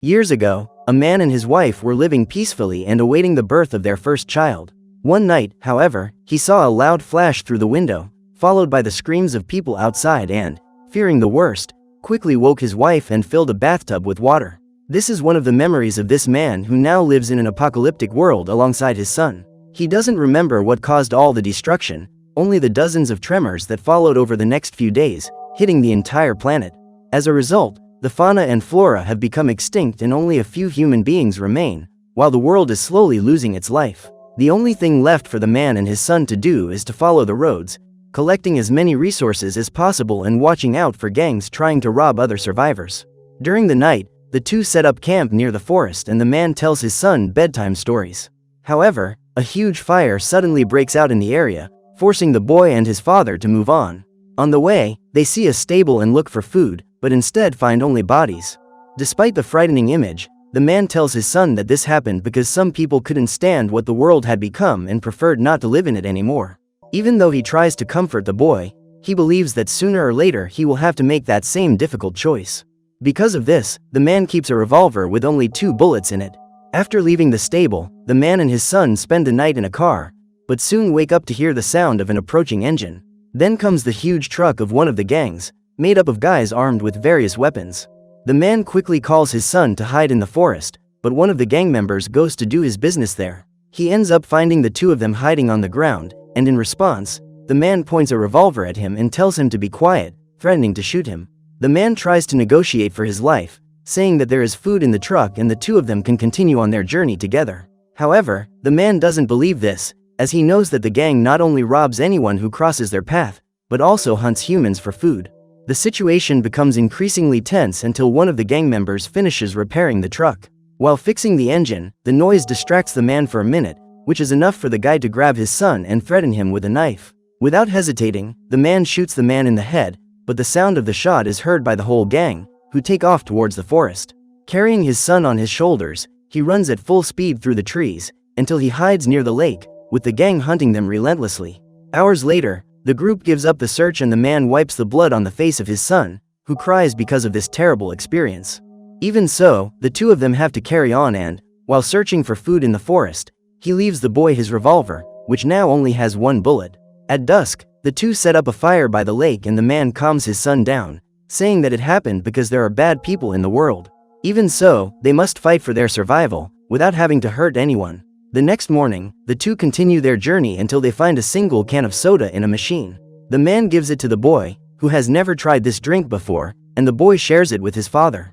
Years ago, a man and his wife were living peacefully and awaiting the birth of their first child. One night, however, he saw a loud flash through the window, followed by the screams of people outside and, fearing the worst, quickly woke his wife and filled a bathtub with water. This is one of the memories of this man who now lives in an apocalyptic world alongside his son. He doesn't remember what caused all the destruction, only the dozens of tremors that followed over the next few days, hitting the entire planet. As a result, the fauna and flora have become extinct and only a few human beings remain, while the world is slowly losing its life. The only thing left for the man and his son to do is to follow the roads, collecting as many resources as possible and watching out for gangs trying to rob other survivors. During the night, the two set up camp near the forest and the man tells his son bedtime stories. However, a huge fire suddenly breaks out in the area, forcing the boy and his father to move on. On the way, they see a stable and look for food, but instead find only bodies. Despite the frightening image, the man tells his son that this happened because some people couldn't stand what the world had become and preferred not to live in it anymore. Even though he tries to comfort the boy, he believes that sooner or later he will have to make that same difficult choice. Because of this, the man keeps a revolver with only 2 bullets in it. After leaving the stable, the man and his son spend the night in a car, but soon wake up to hear the sound of an approaching engine. Then comes the huge truck of one of the gangs, made up of guys armed with various weapons. The man quickly calls his son to hide in the forest, but one of the gang members goes to do his business there. He ends up finding the 2 of them hiding on the ground, and in response, the man points a revolver at him and tells him to be quiet, threatening to shoot him. The man tries to negotiate for his life, saying that there is food in the truck and the 2 of them can continue on their journey together. However, the man doesn't believe this, as he knows that the gang not only robs anyone who crosses their path, but also hunts humans for food. The situation becomes increasingly tense until one of the gang members finishes repairing the truck. While fixing the engine, the noise distracts the man for a minute, which is enough for the guy to grab his son and threaten him with a knife. Without hesitating, the man shoots the man in the head, but the sound of the shot is heard by the whole gang, who take off towards the forest. Carrying his son on his shoulders, he runs at full speed through the trees, until he hides near the lake, with the gang hunting them relentlessly. Hours later, the group gives up the search and the man wipes the blood on the face of his son, who cries because of this terrible experience. Even so, the 2 of them have to carry on and, while searching for food in the forest, he leaves the boy his revolver, which now only has 1 bullet. At dusk, the 2 set up a fire by the lake and the man calms his son down, saying that it happened because there are bad people in the world. Even so, they must fight for their survival, without having to hurt anyone. The next morning, the 2 continue their journey until they find a single can of soda in a machine. The man gives it to the boy, who has never tried this drink before, and the boy shares it with his father.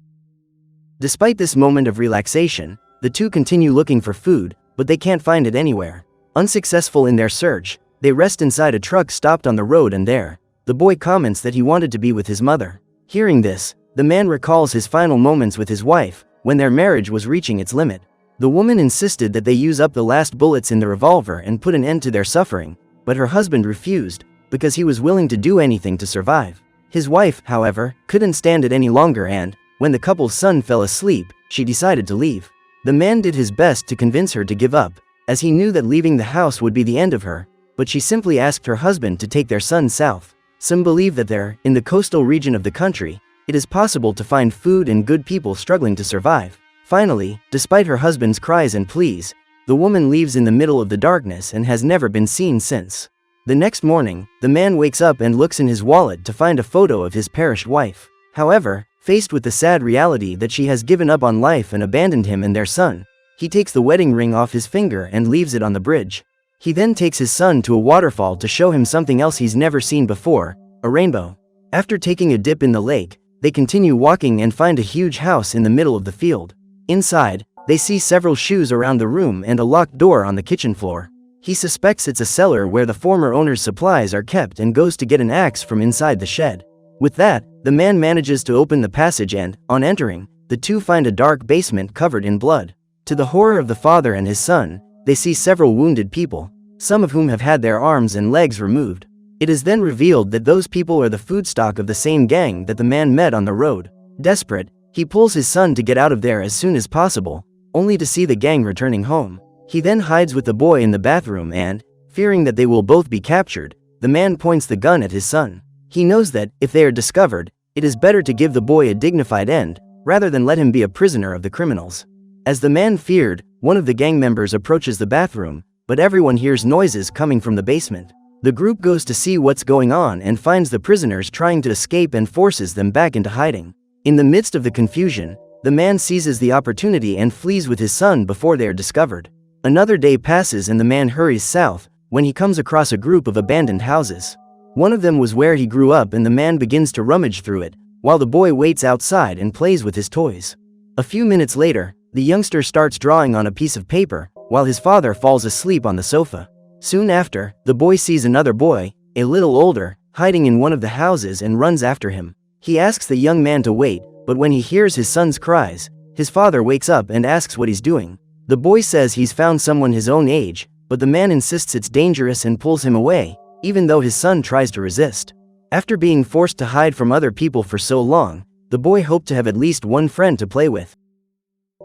Despite this moment of relaxation, the 2 continue looking for food, but they can't find it anywhere. Unsuccessful in their search, they rest inside a truck stopped on the road and there, the boy comments that he wanted to be with his mother. Hearing this, the man recalls his final moments with his wife, when their marriage was reaching its limit. The woman insisted that they use up the last bullets in the revolver and put an end to their suffering, but her husband refused, because he was willing to do anything to survive. His wife, however, couldn't stand it any longer and, when the couple's son fell asleep, she decided to leave. The man did his best to convince her to give up, as he knew that leaving the house would be the end of her, but she simply asked her husband to take their son south. Some believe that there, in the coastal region of the country, it is possible to find food and good people struggling to survive. Finally, despite her husband's cries and pleas, the woman leaves in the middle of the darkness and has never been seen since. The next morning, the man wakes up and looks in his wallet to find a photo of his perished wife. However, faced with the sad reality that she has given up on life and abandoned him and their son, he takes the wedding ring off his finger and leaves it on the bridge. He then takes his son to a waterfall to show him something else he's never seen before, a rainbow. After taking a dip in the lake, they continue walking and find a huge house in the middle of the field. Inside, they see several shoes around the room and a locked door on the kitchen floor. He suspects it's a cellar where the former owner's supplies are kept and goes to get an axe from inside the shed. With that, the man manages to open the passage and, on entering, the 2 find a dark basement covered in blood. To the horror of the father and his son, they see several wounded people, some of whom have had their arms and legs removed. It is then revealed that those people are the food stock of the same gang that the man met on the road. Desperate, he pulls his son to get out of there as soon as possible, only to see the gang returning home. He then hides with the boy in the bathroom and, fearing that they will both be captured, the man points the gun at his son. He knows that, if they are discovered, it is better to give the boy a dignified end, rather than let him be a prisoner of the criminals. As the man feared, one of the gang members approaches the bathroom, but everyone hears noises coming from the basement. The group goes to see what's going on and finds the prisoners trying to escape and forces them back into hiding. In the midst of the confusion, the man seizes the opportunity and flees with his son before they are discovered. Another day passes and the man hurries south, when he comes across a group of abandoned houses. One of them was where he grew up and the man begins to rummage through it, while the boy waits outside and plays with his toys. A few minutes later, the youngster starts drawing on a piece of paper, while his father falls asleep on the sofa. Soon after, the boy sees another boy, a little older, hiding in one of the houses and runs after him. He asks the young man to wait, but when he hears his son's cries, his father wakes up and asks what he's doing. The boy says he's found someone his own age, but the man insists it's dangerous and pulls him away, even though his son tries to resist. After being forced to hide from other people for so long, the boy hoped to have at least one friend to play with.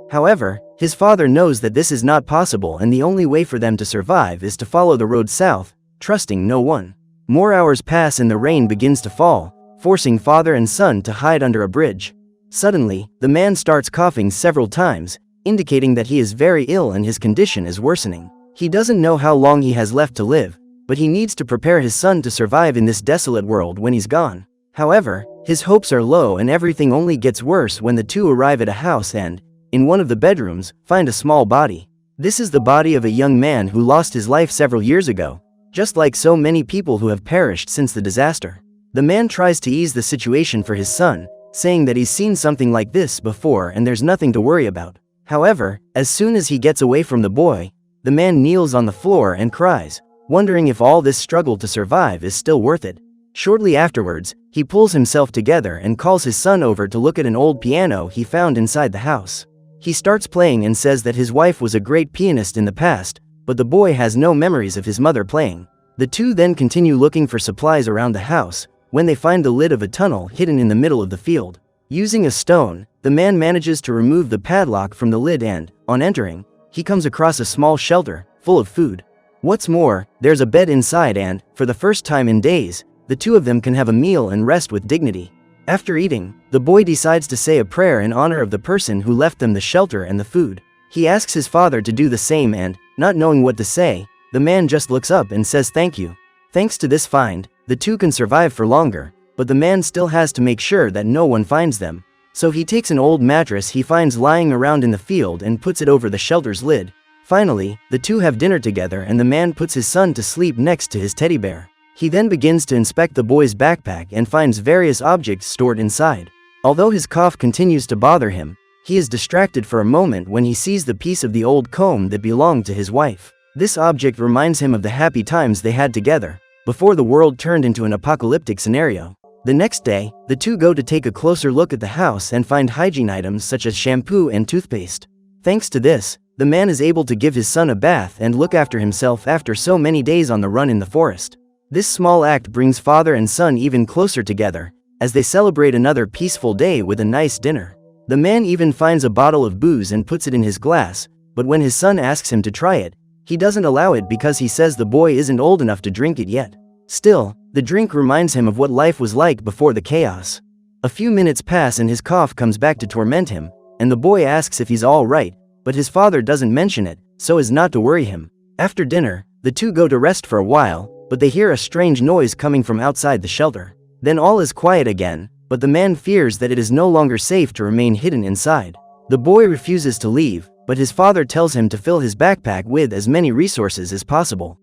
However, his father knows that this is not possible and the only way for them to survive is to follow the road south, trusting no one. More hours pass and the rain begins to fall, forcing father and son to hide under a bridge. Suddenly, the man starts coughing several times, indicating that he is very ill and his condition is worsening. He doesn't know how long he has left to live, but he needs to prepare his son to survive in this desolate world when he's gone. However, his hopes are low and everything only gets worse when the two arrive at a house and, in one of the bedrooms, find a small body. This is the body of a young man who lost his life several years ago, just like so many people who have perished since the disaster. The man tries to ease the situation for his son, saying that he's seen something like this before and there's nothing to worry about. However, as soon as he gets away from the boy, the man kneels on the floor and cries, wondering if all this struggle to survive is still worth it. Shortly afterwards, he pulls himself together and calls his son over to look at an old piano he found inside the house. He starts playing and says that his wife was a great pianist in the past, but the boy has no memories of his mother playing. The two then continue looking for supplies around the house, when they find the lid of a tunnel hidden in the middle of the field. Using a stone, the man manages to remove the padlock from the lid and, on entering, he comes across a small shelter, full of food. What's more, there's a bed inside and, for the first time in days, the two of them can have a meal and rest with dignity. After eating, the boy decides to say a prayer in honor of the person who left them the shelter and the food. He asks his father to do the same and, not knowing what to say, the man just looks up and says thank you. Thanks to this find, the two can survive for longer, but the man still has to make sure that no one finds them. So he takes an old mattress he finds lying around in the field and puts it over the shelter's lid. Finally, the two have dinner together and the man puts his son to sleep next to his teddy bear. He then begins to inspect the boy's backpack and finds various objects stored inside. Although his cough continues to bother him, he is distracted for a moment when he sees the piece of the old comb that belonged to his wife. This object reminds him of the happy times they had together, before the world turned into an apocalyptic scenario. The next day, the two go to take a closer look at the house and find hygiene items such as shampoo and toothpaste. Thanks to this, the man is able to give his son a bath and look after himself after so many days on the run in the forest. This small act brings father and son even closer together, as they celebrate another peaceful day with a nice dinner. The man even finds a bottle of booze and puts it in his glass, but when his son asks him to try it, he doesn't allow it because he says the boy isn't old enough to drink it yet. Still, the drink reminds him of what life was like before the chaos. A few minutes pass and his cough comes back to torment him, and the boy asks if he's all right, but his father doesn't mention it, so as not to worry him. After dinner, the two go to rest for a while, but they hear a strange noise coming from outside the shelter. Then all is quiet again, but the man fears that it is no longer safe to remain hidden inside. The boy refuses to leave, but his father tells him to fill his backpack with as many resources as possible.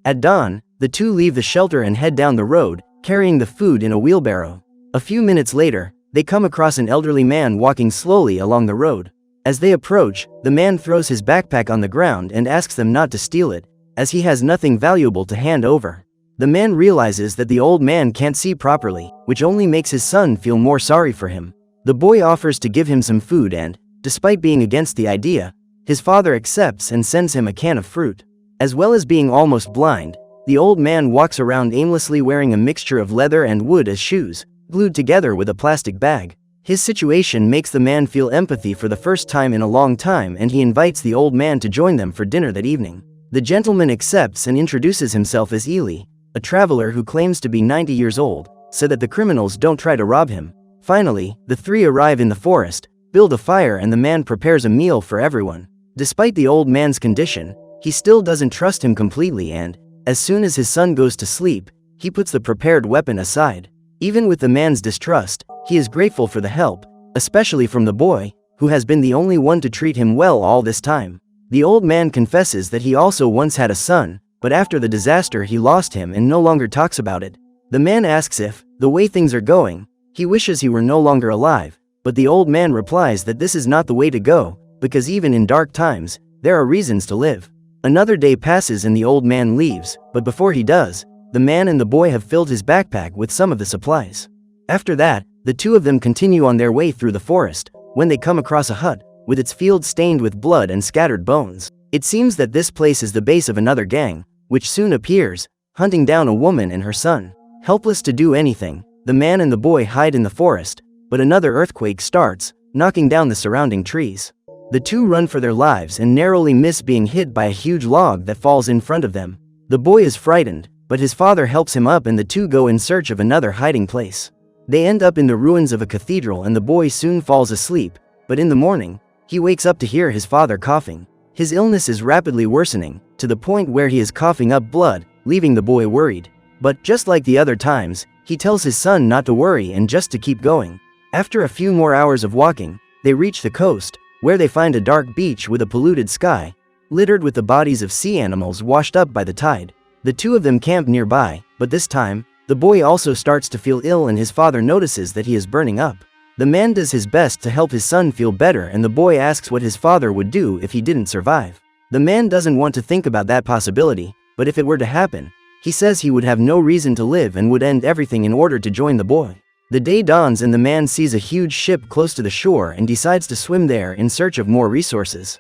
At dawn, the two leave the shelter and head down the road, carrying the food in a wheelbarrow. A few minutes later, they come across an elderly man walking slowly along the road. As they approach, the man throws his backpack on the ground and asks them not to steal it, as he has nothing valuable to hand over. The man realizes that the old man can't see properly, which only makes his son feel more sorry for him. The boy offers to give him some food and, despite being against the idea, his father accepts and sends him a can of fruit. As well as being almost blind, the old man walks around aimlessly wearing a mixture of leather and wood as shoes, glued together with a plastic bag. His situation makes the man feel empathy for the first time in a long time and he invites the old man to join them for dinner that evening. The gentleman accepts and introduces himself as Ely, a traveler who claims to be 90 years old, so that the criminals don't try to rob him. Finally, the three arrive in the forest, build a fire, and the man prepares a meal for everyone. Despite the old man's condition, he still doesn't trust him completely, and, as soon as his son goes to sleep, he puts the prepared weapon aside. Even with the man's distrust, he is grateful for the help, especially from the boy, who has been the only one to treat him well all this time. The old man confesses that he also once had a son, but after the disaster he lost him and no longer talks about it. The man asks if, the way things are going, he wishes he were no longer alive, but the old man replies that this is not the way to go, because even in dark times, there are reasons to live. Another day passes and the old man leaves, but before he does, the man and the boy have filled his backpack with some of the supplies. After that, the two of them continue on their way through the forest, when they come across a hut, with its field stained with blood and scattered bones. It seems that this place is the base of another gang, which soon appears, hunting down a woman and her son. Helpless to do anything, the man and the boy hide in the forest, but another earthquake starts, knocking down the surrounding trees. The two run for their lives and narrowly miss being hit by a huge log that falls in front of them. The boy is frightened, but his father helps him up and the two go in search of another hiding place. They end up in the ruins of a cathedral and the boy soon falls asleep, but in the morning, he wakes up to hear his father coughing. His illness is rapidly worsening, to the point where he is coughing up blood, leaving the boy worried. But just like the other times, he tells his son not to worry and just to keep going. After a few more hours of walking, they reach the coast, where they find a dark beach with a polluted sky, littered with the bodies of sea animals washed up by the tide. The two of them camp nearby, but this time, the boy also starts to feel ill and his father notices that he is burning up. The man does his best to help his son feel better and the boy asks what his father would do if he didn't survive. The man doesn't want to think about that possibility, but if it were to happen, he says he would have no reason to live and would end everything in order to join the boy. The day dawns and the man sees a huge ship close to the shore and decides to swim there in search of more resources.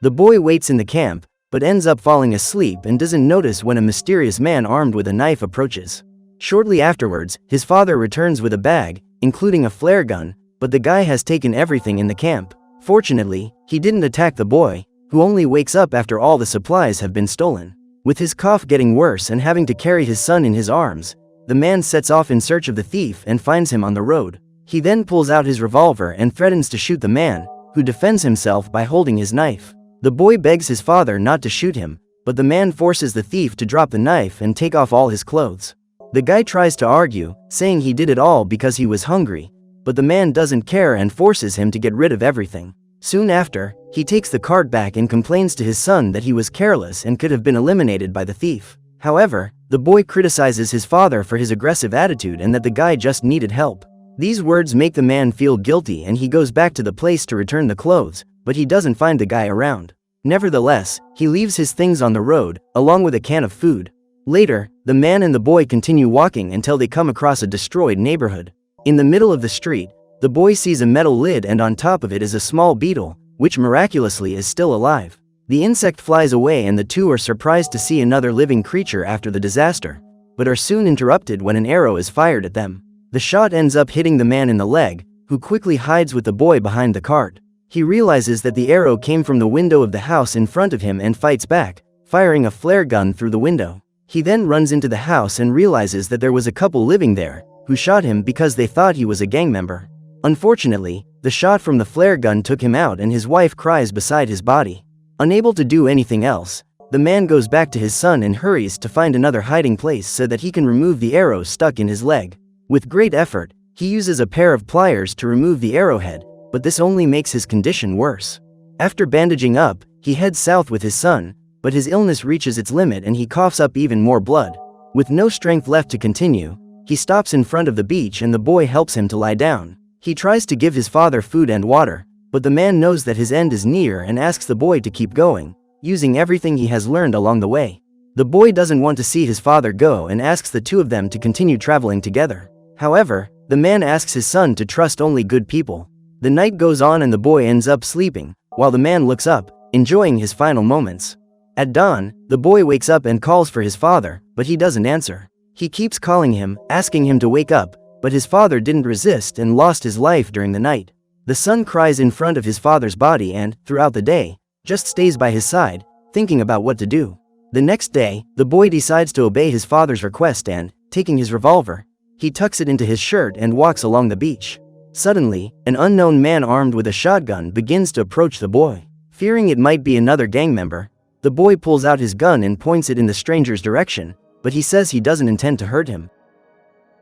The boy waits in the camp, but ends up falling asleep and doesn't notice when a mysterious man armed with a knife approaches. Shortly afterwards, his father returns with a bag, including a flare gun, but the guy has taken everything in the camp. Fortunately, he didn't attack the boy, who only wakes up after all the supplies have been stolen. With his cough getting worse and having to carry his son in his arms, the man sets off in search of the thief and finds him on the road. He then pulls out his revolver and threatens to shoot the man, who defends himself by holding his knife. The boy begs his father not to shoot him, but the man forces the thief to drop the knife and take off all his clothes. The guy tries to argue, saying he did it all because he was hungry, but the man doesn't care and forces him to get rid of everything. Soon after, he takes the cart back and complains to his son that he was careless and could have been eliminated by the thief. However, the boy criticizes his father for his aggressive attitude and that the guy just needed help. These words make the man feel guilty and he goes back to the place to return the clothes, but he doesn't find the guy around. Nevertheless, he leaves his things on the road, along with a can of food. Later, the man and the boy continue walking until they come across a destroyed neighborhood. In the middle of the street, the boy sees a metal lid and on top of it is a small beetle, which miraculously is still alive. The insect flies away and the two are surprised to see another living creature after the disaster, but are soon interrupted when an arrow is fired at them. The shot ends up hitting the man in the leg, who quickly hides with the boy behind the cart. He realizes that the arrow came from the window of the house in front of him and fights back, firing a flare gun through the window. He then runs into the house and realizes that there was a couple living there, who shot him because they thought he was a gang member. Unfortunately, the shot from the flare gun took him out and his wife cries beside his body. Unable to do anything else, the man goes back to his son and hurries to find another hiding place so that he can remove the arrow stuck in his leg. With great effort, he uses a pair of pliers to remove the arrowhead, but this only makes his condition worse. After bandaging up, he heads south with his son, but his illness reaches its limit and he coughs up even more blood. With no strength left to continue, he stops in front of the beach and the boy helps him to lie down. He tries to give his father food and water, but the man knows that his end is near and asks the boy to keep going, using everything he has learned along the way. The boy doesn't want to see his father go and asks the two of them to continue traveling together. However, the man asks his son to trust only good people. The night goes on and the boy ends up sleeping, while the man looks up, enjoying his final moments. At dawn, the boy wakes up and calls for his father, but he doesn't answer. He keeps calling him, asking him to wake up, but his father didn't resist and lost his life during the night. The son cries in front of his father's body and, throughout the day, just stays by his side, thinking about what to do. The next day, the boy decides to obey his father's request and, taking his revolver, He tucks it into his shirt and walks along the beach. Suddenly, an unknown man armed with a shotgun begins to approach the boy. Fearing it might be another gang member, the boy pulls out his gun and points it in the stranger's direction, but he says he doesn't intend to hurt him.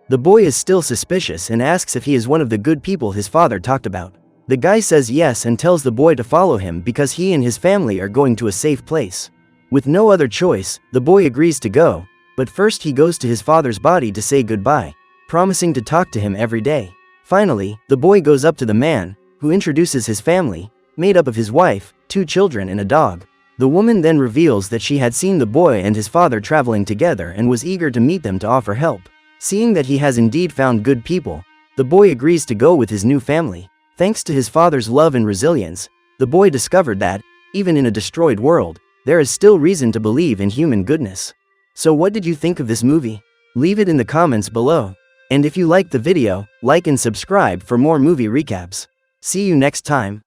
The boy is still suspicious and asks if he is one of the good people his father talked about. The guy says yes and tells the boy to follow him because he and his family are going to a safe place. With no other choice, the boy agrees to go, but first he goes to his father's body to say goodbye, promising to talk to him every day. Finally, the boy goes up to the man, who introduces his family, made up of his wife, 2 children and a dog. The woman then reveals that she had seen the boy and his father traveling together and was eager to meet them to offer help. Seeing that he has indeed found good people, the boy agrees to go with his new family. Thanks to his father's love and resilience, the boy discovered that, even in a destroyed world, there is still reason to believe in human goodness. So what did you think of this movie? Leave it in the comments below. And if you liked the video, like and subscribe for more movie recaps. See you next time.